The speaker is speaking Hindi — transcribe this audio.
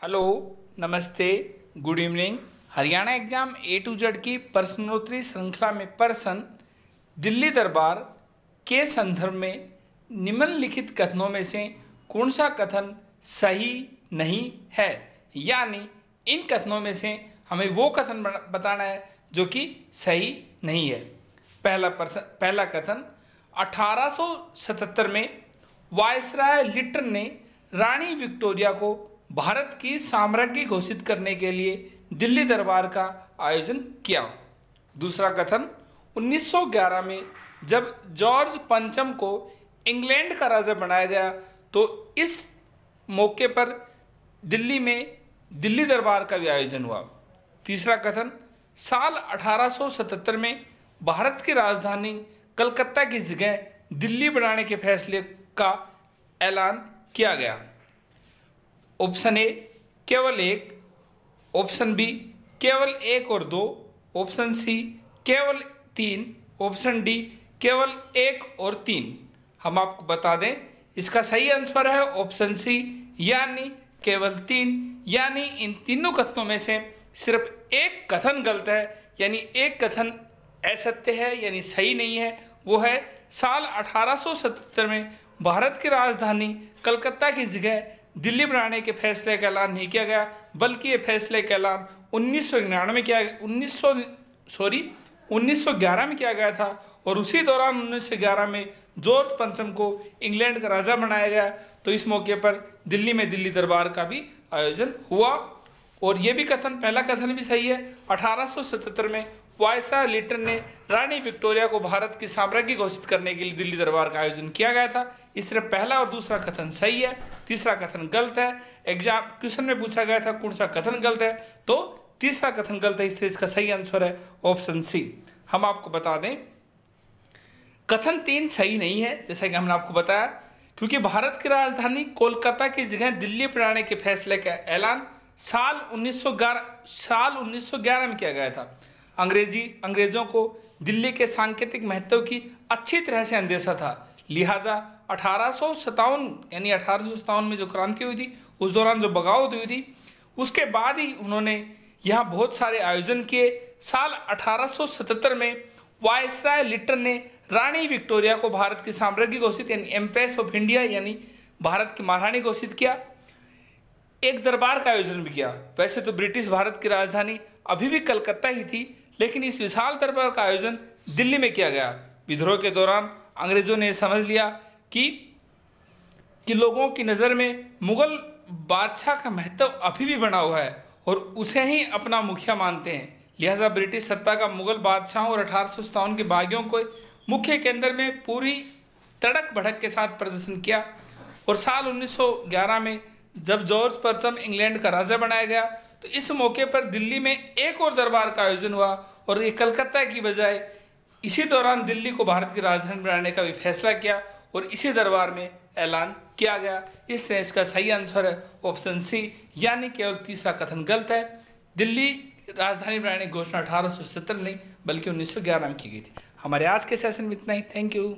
हेलो, नमस्ते, good evening. Haryana exam A to Z की प्रश्नोत्तरी श्रृंखला में प्रश्न दिल्ली दरबार के संदर्भ में निम्नलिखित कथनों में से कौन सा कथन सही नहीं है। यानी इन कथनों में से हमें वो कथन बताना है जो कि सही नहीं है। पहला कथन 1877 में वायसराय लिटन ने रानी विक्टोरिया को भारत की साम्राज्ञी घोषित करने के लिए दिल्ली दरबार का आयोजन किया। दूसरा कथन 1911 में जब जॉर्ज पंचम को इंग्लैंड का राजा बनाया गया तो इस मौके पर दिल्ली में दिल्ली दरबार का भी आयोजन हुआ। तीसरा कथन साल 1877 में भारत की राजधानी कलकत्ता की जगह दिल्ली बनाने के फैसले का ऐलान किया गया। ऑप्शन ए केवल एक, ऑप्शन बी केवल एक और दो, ऑप्शन सी केवल तीन, ऑप्शन डी केवल एक और तीन। हम आपको बता दें इसका सही आंसर है ऑप्शन सी यानी केवल तीन। यानी इन तीनों कथनों में से सिर्फ एक कथन गलत है, यानी एक कथन असत्य है यानी सही नहीं है। वो है साल 1877 में भारत की राजधानी कलकत्ता की जगह दिल्ली बनाने के फैसले का ऐलान नहीं किया गया, बल्कि ये फैसले का ऐलान 1911 में किया गया था। और उसी दौरान 1911 में जॉर्ज पंचम को इंग्लैंड का राजा बनाया गया। तो इस मौके पर दिल्ली में दिल्ली दरबार का भी आयोजन हुआ। और ये भी कथन, पहला कथन भी सही है। 1877 में वायसराय लिटन ने रानी विक्टोरिया को भारत की साम्राज्ञी घोषित करने के लिए दिल्ली दरबार का आयोजन किया गया था। इस तरह पहला और दूसरा कथन सही है, तीसरा कथन गलत है। एग्जाम क्वेश्चन में पूछा गया था कौन सा कथन गलत है, तो तीसरा कथन गलत है। इसलिए इसका सही आंसर है ऑप्शन सी। हम आपको बता दें कथन 3 सही नहीं है, जैसा कि हमने आपको बताया, क्योंकि भारत की राजधानी कोलकाता की जगह दिल्ली बनाने के फैसले का ऐलान साल 1911 में किया गया था। अंग्रेजों को दिल्ली के सांकेतिक महत्व की अच्छी तरह से अंदेशा था। लिहाजा 1857 यानी 1857 में जो क्रांति हुई थी, उस दौरान जो बगावत हुई थी, उसके बाद ही उन्होंने यहाँ बहुत सारे आयोजन किए। साल 1877 में वायसराय लिटन ने रानी विक्टोरिया को भारत की साम्राज्ञी घोषित यानी एम्प्रेस ऑफ इंडिया यानी भारत की महारानी घोषित किया। एक दरबार का आयोजन भी किया। वैसे तो ब्रिटिश भारत की राजधानी अभी भी कलकत्ता ही थी, लेकिन इस विशाल दरबार का आयोजन दिल्ली में किया गया। विद्रोह के दौरान अंग्रेजों ने समझ लिया कि लोगों की नज़र में मुगल बादशाह का महत्व अभी भी बना हुआ है और उसे ही अपना मुखिया मानते हैं। लिहाजा ब्रिटिश सत्ता का मुगल बादशाहों और 1857 के बागियों को मुख्य केंद्र में पूरी तड़क भड़क के साथ प्रदर्शन किया। और साल 1911 में जब जॉर्ज पंचम इंग्लैंड का राजा बनाया गया तो इस मौके पर दिल्ली में एक और दरबार का आयोजन हुआ और ये कलकत्ता की बजाय इसी दौरान दिल्ली को भारत की राजधानी बनाने का भी फैसला किया और इसी दरबार में ऐलान किया गया। इस तरह इसका सही आंसर है ऑप्शन सी यानी केवल तीसरा कथन गलत है। दिल्ली राजधानी बनाने की घोषणा 1870 नहीं बल्कि 1911 में की गई थी। हमारे आज के सेशन में इतना ही। Thank you.